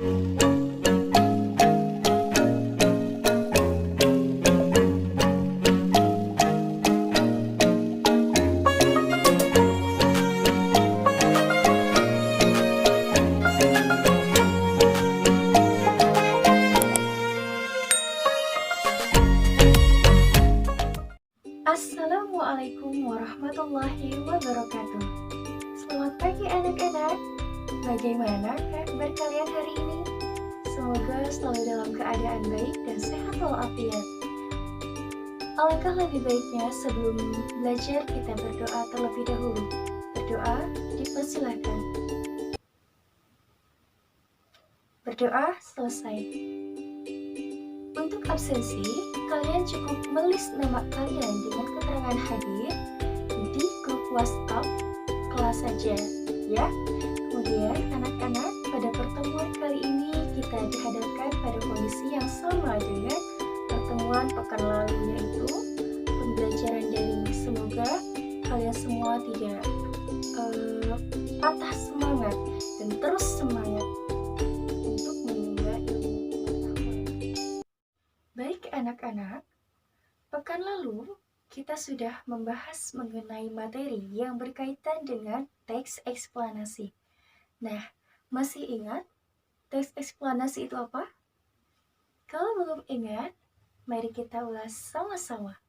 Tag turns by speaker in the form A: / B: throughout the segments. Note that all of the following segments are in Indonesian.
A: Assalamualaikum warahmatullahi wabarakatuh. Selamat pagi anak-anak. Bagaimana kabar kalian hari ini? Semoga selalu dalam keadaan baik dan sehat walafiat. Alangkah lebih baiknya sebelum belajar kita berdoa terlebih dahulu. Berdoa dipersilakan. Berdoa selesai. Untuk absensi, kalian cukup melis nama kalian dengan keterangan hadir di grup WhatsApp kelas saja, ya. Kemudian anak-anak, pada pertemuan kali ini kita dihadapkan pada kondisi yang sama dengan pertemuan pekan lalu, yaitu pembelajaran daring. Semoga kalian semua tidak patah semangat dan terus semangat untuk menimba ilmu pengetahuan. Baik anak-anak, pekan lalu kita sudah membahas mengenai materi yang berkaitan dengan teks eksplanasi. Nah, masih ingat teks eksplanasi itu apa? Kalau belum ingat, mari kita ulas sama-sama.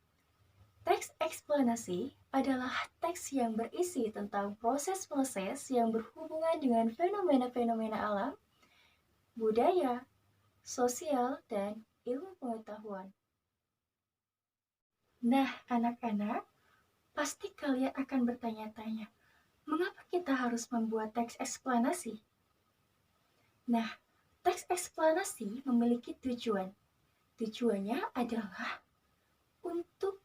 A: Teks eksplanasi adalah teks yang berisi tentang proses-proses yang berhubungan dengan fenomena-fenomena alam, budaya, sosial, dan ilmu pengetahuan. Nah, anak-anak, pasti kalian akan bertanya-tanya, mengapa kita harus membuat teks eksplanasi? Nah, teks eksplanasi memiliki tujuan. Tujuannya adalah untuk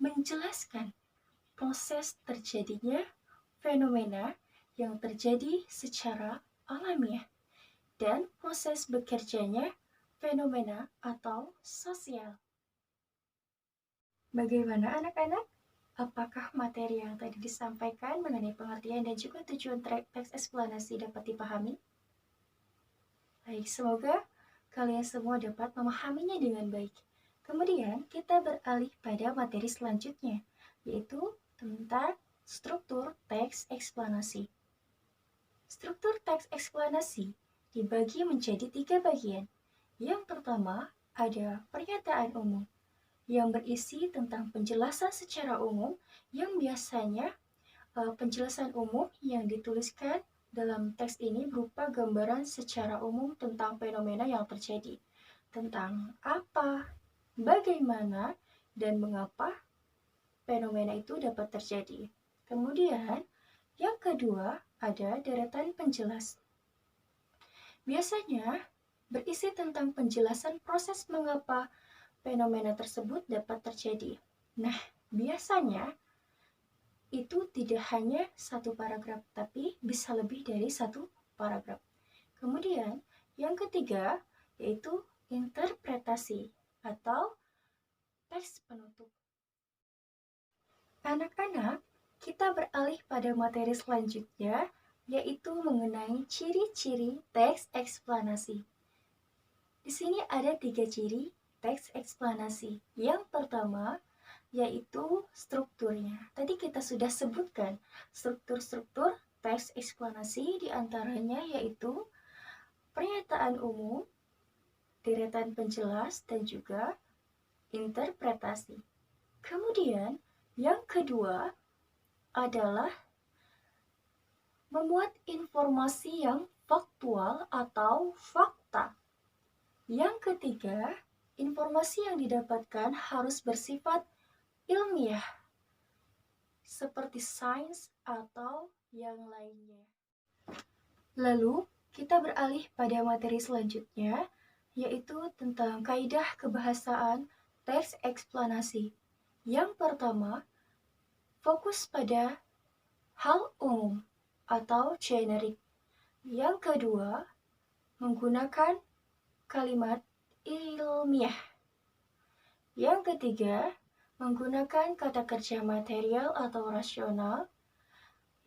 A: menjelaskan proses terjadinya fenomena yang terjadi secara alamiah dan proses bekerjanya fenomena atau sosial. Bagaimana anak-anak? Apakah materi yang tadi disampaikan mengenai pengertian dan juga tujuan teks eksplanasi dapat dipahami? Baik, semoga kalian semua dapat memahaminya dengan baik. Kemudian kita beralih pada materi selanjutnya, yaitu tentang struktur teks eksplanasi. Struktur teks eksplanasi dibagi menjadi 3 bagian. Yang pertama ada pernyataan umum, yang berisi tentang penjelasan secara umum yang biasanya penjelasan umum yang dituliskan dalam teks ini berupa gambaran secara umum tentang fenomena yang terjadi, tentang apa, bagaimana, dan mengapa fenomena itu dapat terjadi. Kemudian, yang kedua ada deretan penjelas. Biasanya berisi tentang penjelasan proses mengapa fenomena tersebut dapat terjadi. Nah, biasanya itu tidak hanya satu paragraf, tapi bisa lebih dari satu paragraf. Kemudian, yang ketiga yaitu interpretasi atau teks penutup. Anak-anak, kita beralih pada materi selanjutnya, yaitu mengenai ciri-ciri teks eksplanasi. Di sini ada 3 ciri teks eksplanasi. Yang pertama yaitu strukturnya. Tadi kita sudah sebutkan struktur-struktur teks eksplanasi, diantaranya yaitu pernyataan umum, deretan penjelas, dan juga interpretasi. Kemudian yang kedua adalah memuat informasi yang faktual atau fakta. Yang ketiga, informasi yang didapatkan harus bersifat ilmiah, seperti sains atau yang lainnya. Lalu, kita beralih pada materi selanjutnya, yaitu tentang kaidah kebahasaan teks eksplanasi. Yang pertama, fokus pada hal umum atau generik. Yang kedua, menggunakan kalimat ilmiah. Yang ketiga, menggunakan kata kerja material atau rasional.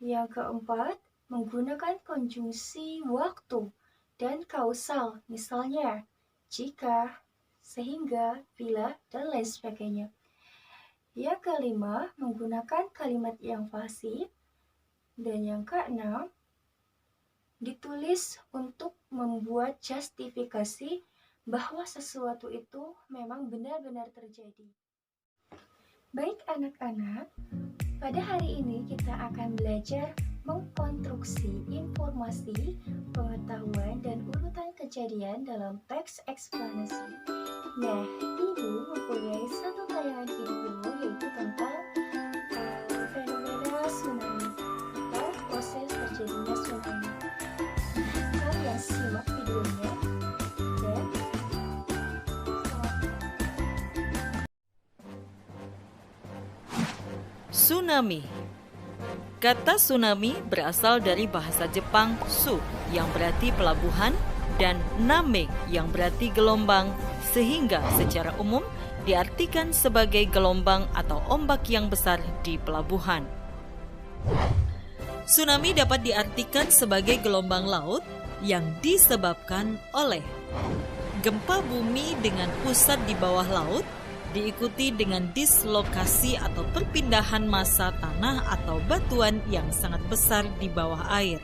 A: Yang keempat, menggunakan konjungsi waktu. dan kausal, misalnya jika, sehingga, bila, dan lain sebagainya. Yang kelima, menggunakan kalimat yang fasih. Dan yang keenam, ditulis untuk membuat justifikasi bahwa sesuatu itu memang benar-benar terjadi. Baik anak-anak, pada hari ini kita akan belajar mengkonstruksi informasi, pengetahuan, dan urutan kejadian dalam teks eksplanasi. Nah, Ibu mempunyai satu tayangan video yaitu tentang fenomena tsunami atau proses terjadinya tsunami. Kalian simak videonya dan
B: Tsunami. Kata tsunami berasal dari bahasa Jepang su yang berarti pelabuhan dan name yang berarti gelombang, sehingga secara umum diartikan sebagai gelombang atau ombak yang besar di pelabuhan. Tsunami dapat diartikan sebagai gelombang laut yang disebabkan oleh gempa bumi dengan pusat di bawah laut, diikuti dengan dislokasi atau perpindahan massa tanah atau batuan yang sangat besar di bawah air.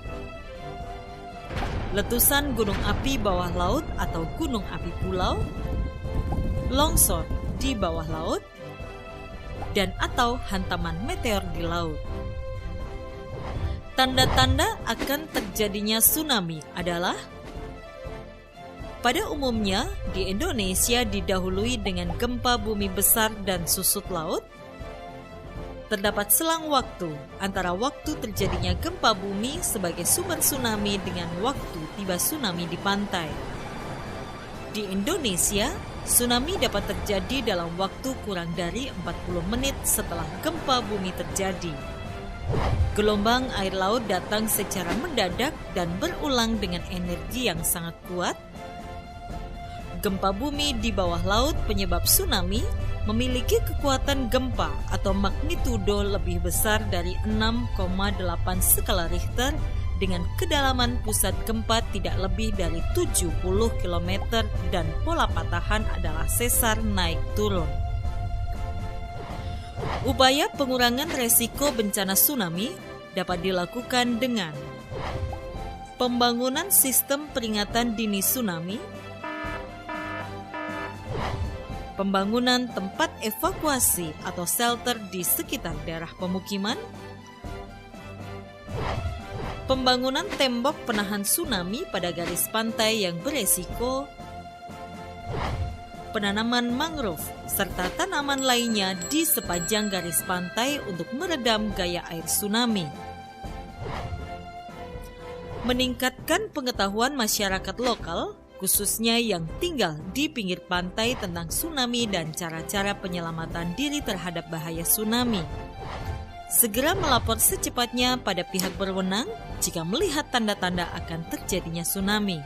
B: Letusan gunung api bawah laut atau gunung api pulau, longsor di bawah laut, dan atau hantaman meteor di laut. Tanda-tanda akan terjadinya tsunami adalah: pada umumnya, di Indonesia didahului dengan gempa bumi besar dan susut laut. Terdapat selang waktu antara waktu terjadinya gempa bumi sebagai sumber tsunami dengan waktu tiba tsunami di pantai. Di Indonesia, tsunami dapat terjadi dalam waktu kurang dari 40 menit setelah gempa bumi terjadi. Gelombang air laut datang secara mendadak dan berulang dengan energi yang sangat kuat. Gempa bumi di bawah laut penyebab tsunami memiliki kekuatan gempa atau magnitudo lebih besar dari 6,8 skala Richter dengan kedalaman pusat gempa tidak lebih dari 70 km dan pola patahan adalah sesar naik turun. Upaya pengurangan resiko bencana tsunami dapat dilakukan dengan pembangunan sistem peringatan dini tsunami, pembangunan tempat evakuasi atau shelter di sekitar daerah pemukiman, pembangunan tembok penahan tsunami pada garis pantai yang beresiko, penanaman mangrove, serta tanaman lainnya di sepanjang garis pantai untuk meredam gaya air tsunami. Meningkatkan pengetahuan masyarakat lokal, khususnya yang tinggal di pinggir pantai tentang tsunami dan cara-cara penyelamatan diri terhadap bahaya tsunami. Segera melapor secepatnya pada pihak berwenang jika melihat tanda-tanda akan terjadinya tsunami.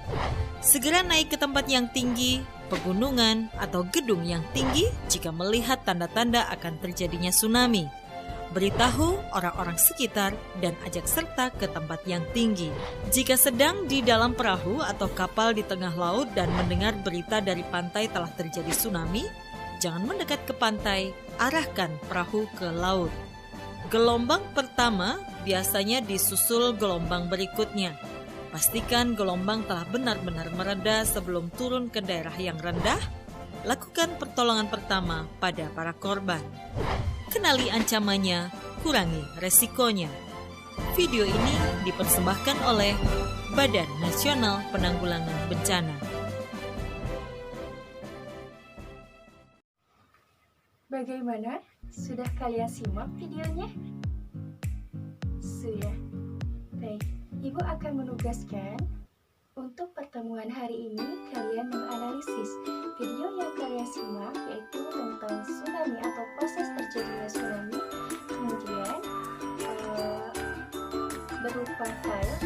B: Segera naik ke tempat yang tinggi, pegunungan, atau gedung yang tinggi jika melihat tanda-tanda akan terjadinya tsunami. Beritahu orang-orang sekitar dan ajak serta ke tempat yang tinggi. Jika sedang di dalam perahu atau kapal di tengah laut dan mendengar berita dari pantai telah terjadi tsunami, jangan mendekat ke pantai, arahkan perahu ke laut. Gelombang pertama biasanya disusul gelombang berikutnya. Pastikan gelombang telah benar-benar mereda sebelum turun ke daerah yang rendah. Lakukan pertolongan pertama pada para korban. Kenali ancamannya, kurangi resikonya. Video ini dipersembahkan oleh Badan Nasional Penanggulangan Bencana.
A: bagaimana? Sudah kalian simak videonya? Sudah. Baik, Ibu akan menugaskan untuk pertemuan hari ini kalian menganalisis video yang kalian simak, yaitu tentang tsunami atau proses terjadinya tsunami, kemudian berupa file